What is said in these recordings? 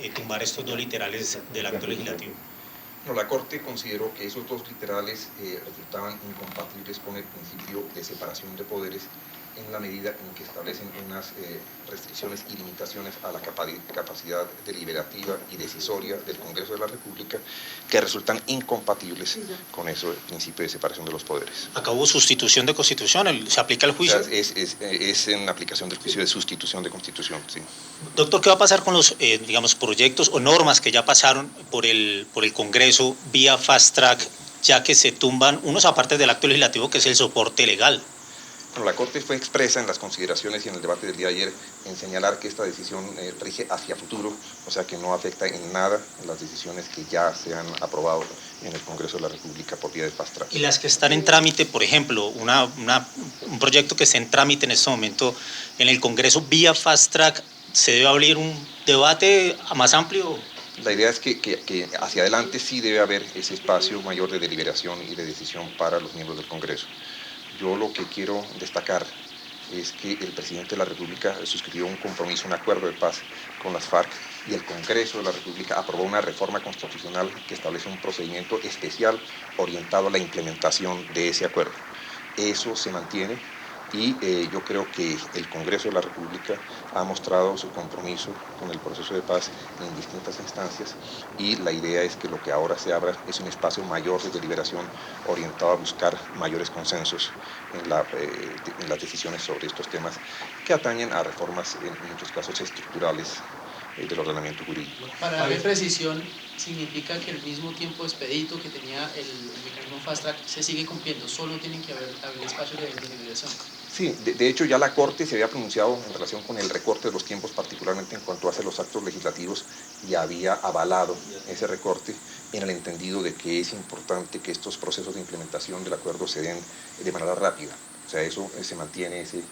tumbar estos dos literales del acto legislativo? No, la Corte consideró que esos dos literales resultaban incompatibles con el principio de separación de poderes en la medida en que establecen unas restricciones y limitaciones a la capacidad deliberativa y decisoria del Congreso de la República que resultan incompatibles con eso, el principio de separación de los poderes. Acá hubo sustitución de Constitución, ¿se aplica el juicio? O sea, es en aplicación del juicio de sustitución de Constitución, sí. Doctor, ¿qué va a pasar con los, digamos, proyectos o normas que ya pasaron por el Congreso vía Fast Track, ya que se tumban unos aparte del acto legislativo que es el soporte legal? Bueno, la Corte fue expresa en las consideraciones y en el debate del día de ayer en señalar que esta decisión rige hacia futuro, o sea que no afecta en nada las decisiones que ya se han aprobado en el Congreso de la República por vía de Fast Track. Y las que están en trámite, por ejemplo, un proyecto que está en trámite en este momento en el Congreso vía Fast Track, ¿se debe abrir un debate más amplio? La idea es que hacia adelante sí debe haber ese espacio mayor de deliberación y de decisión para los miembros del Congreso. Yo lo que quiero destacar es que el presidente de la República suscribió un compromiso, un acuerdo de paz con las FARC y el Congreso de la República aprobó una reforma constitucional que establece un procedimiento especial orientado a la implementación de ese acuerdo. Eso se mantiene y yo creo que el Congreso de la República ha mostrado su compromiso con el proceso de paz en distintas instancias y la idea es que lo que ahora se abra es un espacio mayor de deliberación orientado a buscar mayores consensos en las decisiones sobre estos temas que atañen a reformas en muchos casos estructurales del ordenamiento jurídico. Para darle precisión, significa que el mismo tiempo expedito que tenía el mecanismo Fast Track se sigue cumpliendo, solo tienen que haber espacios de deliberación. Sí, de hecho ya la Corte se había pronunciado en relación con el recorte de los tiempos, particularmente en cuanto hace los actos legislativos, y había avalado ese recorte en el entendido de que es importante que estos procesos de implementación del acuerdo se den de manera rápida. O sea, eso se mantiene ese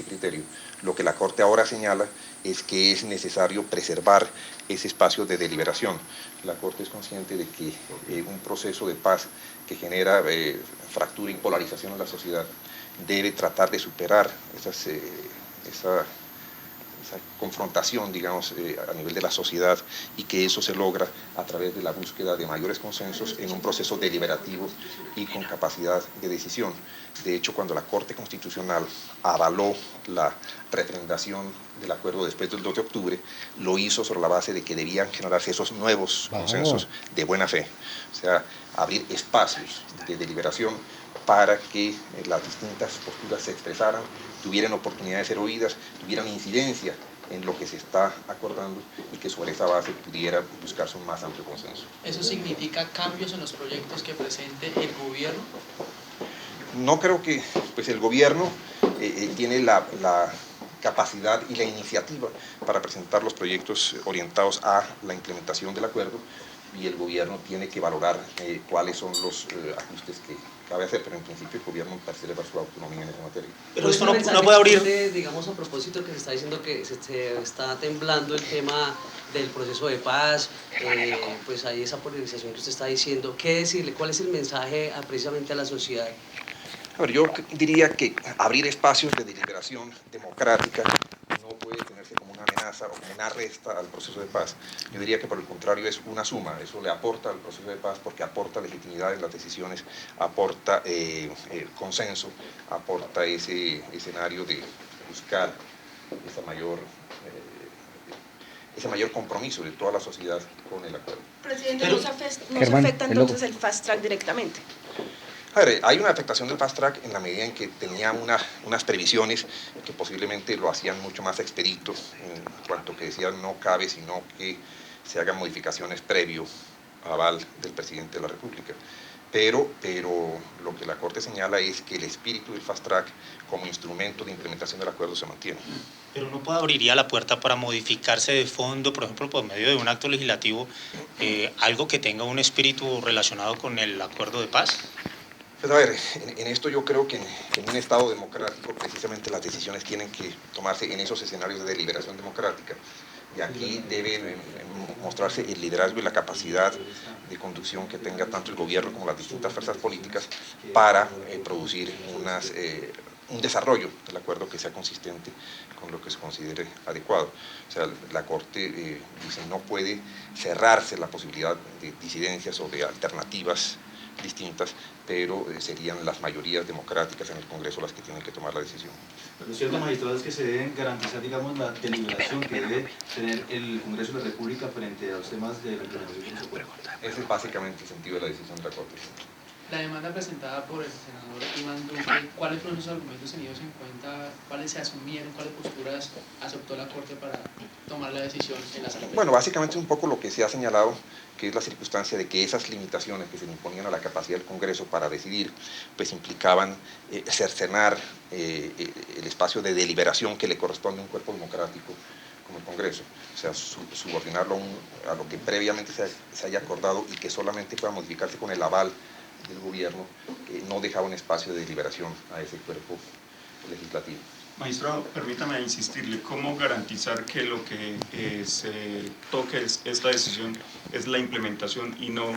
criterio. Lo que la Corte ahora señala es que es necesario preservar ese espacio de deliberación. La Corte es consciente de que un proceso de paz que genera fractura y polarización en la sociedad debe tratar de superar esa confrontación, digamos, a nivel de la sociedad y que eso se logra a través de la búsqueda de mayores consensos en un proceso deliberativo y con capacidad de decisión. De hecho, cuando la Corte Constitucional avaló la refrendación del acuerdo después del 2 de octubre, lo hizo sobre la base de que debían generarse esos nuevos consensos de buena fe, o sea, abrir espacios de deliberación para que las distintas posturas se expresaran, tuvieran oportunidad de ser oídas, tuvieran incidencia en lo que se está acordando y que sobre esa base pudiera buscarse un más amplio consenso. ¿Eso significa cambios en los proyectos que presente el gobierno? No creo que pues, el gobierno tiene la capacidad y la iniciativa para presentar los proyectos orientados a la implementación del acuerdo y el gobierno tiene que valorar cuáles son los ajustes que cabe hacer, pero en principio el gobierno parece elevar su autonomía en esa materia. Pero esto no puede abrir... Digamos, a propósito que se está diciendo que se está temblando el tema del proceso de paz, pues hay esa polarización que usted está diciendo. ¿Qué decirle? ¿Cuál es el mensaje precisamente a la sociedad? A ver, yo diría que abrir espacios de deliberación democrática no puede tenerse como una amenaza o como una resta al proceso de paz. Yo diría que por el contrario es una suma, eso le aporta al proceso de paz porque aporta legitimidad en las decisiones, aporta consenso, aporta ese escenario de buscar ese mayor compromiso de toda la sociedad con el acuerdo. Presidente, ¿no se afecta entonces el Fast Track directamente? A ver, hay una afectación del Fast Track en la medida en que tenía unas previsiones que posiblemente lo hacían mucho más expedito, en cuanto que decían no cabe sino que se hagan modificaciones previo aval del presidente de la República. Pero lo que la Corte señala es que el espíritu del Fast Track como instrumento de implementación del acuerdo se mantiene. Pero no abriría la puerta para modificarse de fondo, por ejemplo, por medio de un acto legislativo, algo que tenga un espíritu relacionado con el acuerdo de paz. Pues a ver, en esto yo creo que en un Estado democrático precisamente las decisiones tienen que tomarse en esos escenarios de deliberación democrática. Y aquí debe mostrarse el liderazgo y la capacidad de conducción que tenga tanto el gobierno como las distintas fuerzas políticas para producir un desarrollo del acuerdo que sea consistente con lo que se considere adecuado. O sea, la Corte dice no puede cerrarse la posibilidad de disidencias o de alternativas distintas, pero serían las mayorías democráticas en el Congreso las que tienen que tomar la decisión. Lo cierto, magistrado, es que se deben garantizar, digamos, la deliberación que debe tener el Congreso de la República frente a los temas de la implementación de los acuerdos. Ese es básicamente el sentido de la decisión de la Corte. La demanda presentada por el senador Iván Duque, ¿cuáles fueron los argumentos tenidos en cuenta? ¿Cuáles se asumieron? ¿Cuáles posturas aceptó la Corte para tomar la decisión en la Asamblea? Bueno, básicamente un poco lo que se ha señalado, que es la circunstancia de que esas limitaciones que se le imponían a la capacidad del Congreso para decidir, pues implicaban cercenar el espacio de deliberación que le corresponde a un cuerpo democrático como el Congreso, o sea, subordinarlo a lo que previamente se haya acordado y que solamente pueda modificarse con el aval del gobierno, no dejaba un espacio de deliberación a ese cuerpo legislativo. Magistrado, permítame insistirle, ¿cómo garantizar que lo que se toque esta decisión es la implementación y no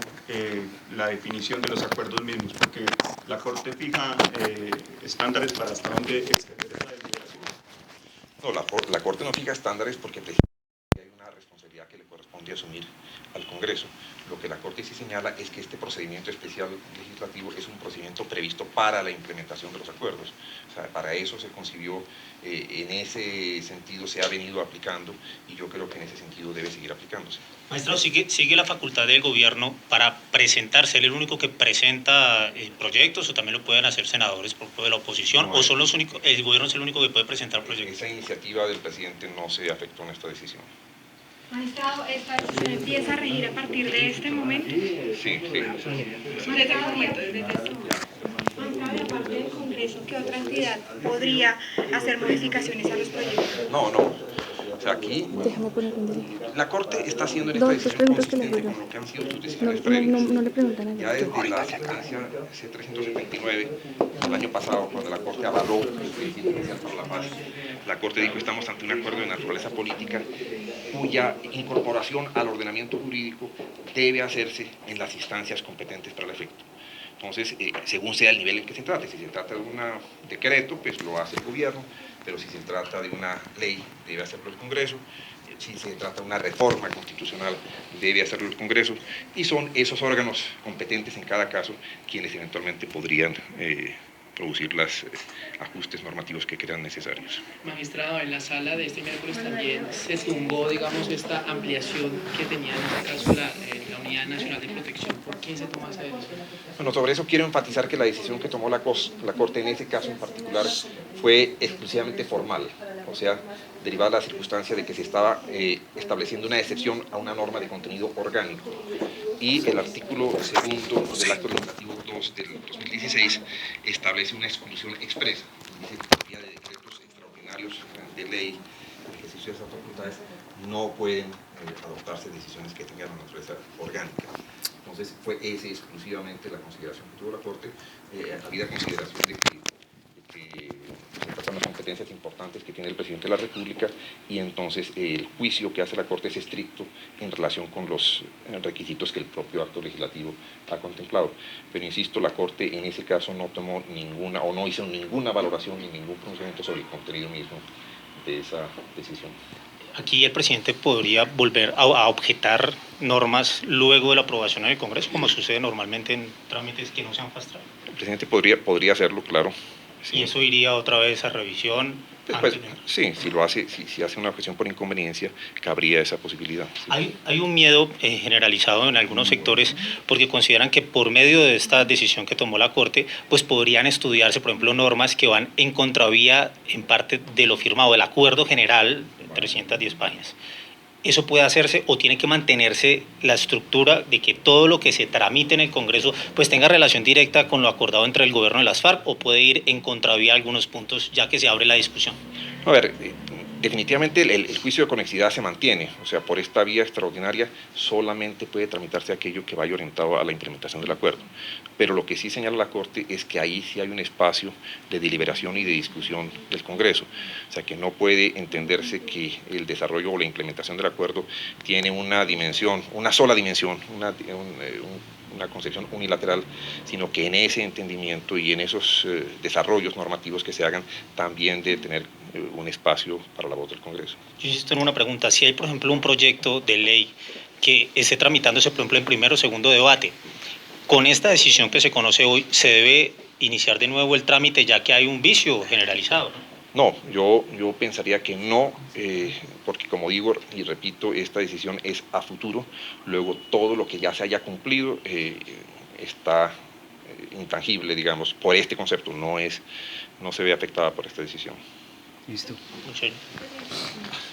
la definición de los acuerdos mismos? Porque la Corte fija estándares para hasta dónde extender esa deliberación. No, la Corte no fija estándares porque hay una responsabilidad que le corresponde asumir al Congreso. Lo que la Corte sí señala es que este procedimiento especial legislativo es un procedimiento previsto para la implementación de los acuerdos. O sea, para eso se concibió, en ese sentido se ha venido aplicando y yo creo que en ese sentido debe seguir aplicándose. Magistrado, ¿sigue la facultad del gobierno para presentarse? ¿Él es el único que presenta proyectos o también lo pueden hacer senadores por de la oposición? No, ¿O son los únicos, el gobierno es el único que puede presentar proyectos? Esa iniciativa del presidente no se afectó en esta decisión. Magistrado, ¿esta decisión empieza a regir a partir de este momento? Sí. Desde el momento, desde este momento. Magistrado, y aparte del Congreso, ¿qué otra entidad podría hacer modificaciones a los proyectos? No. O sea, aquí la Corte está haciendo en esta decisión consistente con lo que han sido sus decisiones previas. No le preguntan a Ya desde la sentencia C-379 del año pasado, cuando la Corte avaló el principio inicial para la paz, la Corte dijo: estamos ante un acuerdo de naturaleza política cuya incorporación al ordenamiento jurídico debe hacerse en las instancias competentes para el efecto. Entonces, según sea el nivel en que se trate, si se trata de un decreto, pues lo hace el gobierno, pero si se trata de una ley, debe hacerlo el Congreso, si se trata de una reforma constitucional, debe hacerlo el Congreso, y son esos órganos competentes en cada caso quienes eventualmente podrían producir los ajustes normativos que crean necesarios. Magistrado, en la sala de este miércoles también se tumbó, digamos, esta ampliación que tenía en este caso la Unidad Nacional de Protección. ¿Por qué se toma esa decisión? Bueno, sobre eso quiero enfatizar que la decisión que tomó la Corte en ese caso en particular fue exclusivamente formal, o sea, derivada de la circunstancia de que se estaba estableciendo una excepción a una norma de contenido orgánico. Y el artículo 2 del Acto Legislativo 2 del 2016 establece una exclusión expresa. Dice que por vía de decretos extraordinarios de ley, en ejercicio de esas facultades, no pueden adoptarse decisiones que tengan una naturaleza orgánica. Entonces fue esa exclusivamente la consideración que tuvo la Corte, habida consideración de que se tratan las competencias importantes que tiene el presidente de la República, y entonces el juicio que hace la Corte es estricto en relación con los requisitos que el propio acto legislativo ha contemplado. Pero insisto, la Corte en ese caso no tomó ninguna o no hizo ninguna valoración ni ningún pronunciamiento sobre el contenido mismo de esa decisión. Aquí el presidente podría volver a objetar normas luego de la aprobación en el Congreso, como sucede normalmente en trámites que no sean fast track. El presidente podría hacerlo, claro. Sí. ¿Y eso iría otra vez a revisión? Pues, sí, si lo hace, si hace una objeción por inconveniencia, cabría esa posibilidad. Sí. Hay un miedo generalizado en algunos sectores porque consideran que por medio de esta decisión que tomó la Corte, pues podrían estudiarse, por ejemplo, normas que van en contravía en parte de lo firmado, del acuerdo general de 310 páginas. ¿Eso puede hacerse o tiene que mantenerse la estructura de que todo lo que se tramite en el Congreso pues tenga relación directa con lo acordado entre el gobierno y las FARC, o puede ir en contravía a algunos puntos ya que se abre la discusión? A ver, definitivamente el juicio de conexidad se mantiene, o sea, por esta vía extraordinaria solamente puede tramitarse aquello que vaya orientado a la implementación del acuerdo. Pero lo que sí señala la Corte es que ahí sí hay un espacio de deliberación y de discusión del Congreso, o sea, que no puede entenderse que el desarrollo o la implementación del acuerdo tiene una dimensión, una sola dimensión, una concepción unilateral, sino que en ese entendimiento y en esos desarrollos normativos que se hagan, también de tener un espacio para la voz del Congreso. Yo insisto en una pregunta, si hay por ejemplo un proyecto de ley que esté tramitándose por ejemplo en primero o segundo debate, con esta decisión que se conoce hoy, ¿se debe iniciar de nuevo el trámite ya que hay un vicio generalizado? No, yo pensaría que no, porque como digo y repito, esta decisión es a futuro, luego todo lo que ya se haya cumplido está intangible, digamos, por este concepto, no se ve afectada por esta decisión. Listo. Muchas gracias.